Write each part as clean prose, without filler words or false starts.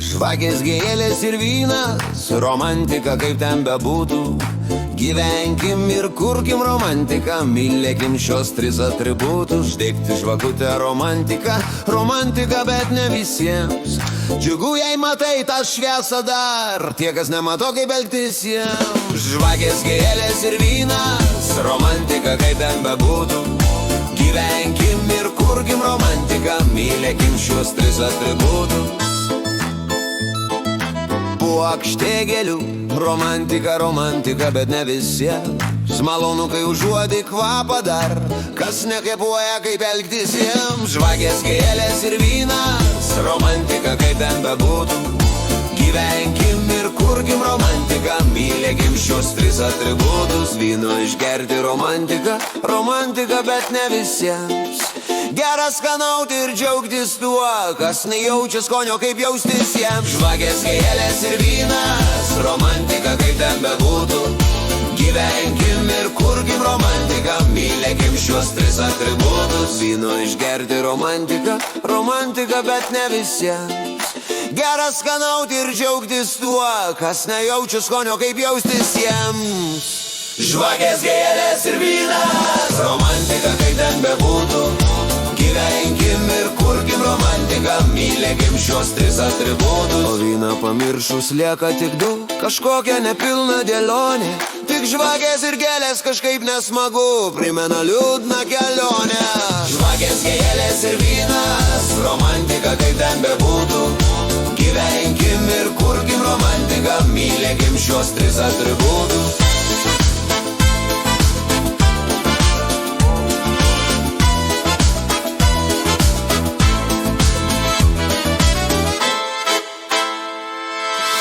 Žvakės, gėlės ir vynas, romantika kaip ten bebūtų. Gyvenkim ir kurkim romantiką, mylėkim šios tris atributus. Degti žvakutę romantika, romantika, bet ne visiems. Džiugu, jei matai tą šviesą dar, tie, kas nemato, kaip elgtis jiems. Žvakės, gėlės ir vynas, romantika kaip ten bebūtų. Gyvenkim ir kurkim romantiką, mylėkim šios tris atributus. Puokštė gėlių, romantika, romantika, bet ne visiems. Malonu, kai užuodi kvapą dar, kas nekvėpuoja, kaip elgtis jiems. Žvakės, gėlės ir vynas, romantika, kaip ten bebūtų. Gyvenkim ir kurkim romantiką, mylėkim šios tris atributus. Vyno išgerti romantika, romantika, bet ne visiems. Geras skanauti ir džiaugtis tuo, kas nejaučia skonio, kaip jaustis jiems. Žvakės, gėlės ir vynas, romantika, kaip ten bebūtų. Gyvenkim ir kurkim romantiką, mylėkim šios tris atributus. Vyno išgerti romantika, romantika, bet ne visiems. Geras skanauti ir džiaugtis tuo, kas nejaučia skonio, kaip jaustis jiems. Žvakės, gėlės ir vynas, romantika, kaip ten bebūtų. Gyvenkim ir kurkim romantiką, mylėkim šios tris atributus. O vyną pamiršus lieka tik du, kažkokia nepilna dėlionė. Tik žvakės ir gėlės kažkaip nesmagu, primena liūdną kelionę. Žvakės, gėlės ir vynas, romantika, kaip ten bebūtų. Gyvenkim ir kurkim romantiką, mylėkim šios tris atributus.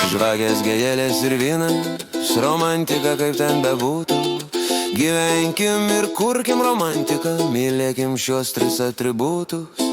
Žvakės, gėlės ir vynas, romantika, kaip ten bebūtų. Gyvenkim ir kurkim romantiką, mylėkim šios tris atributus.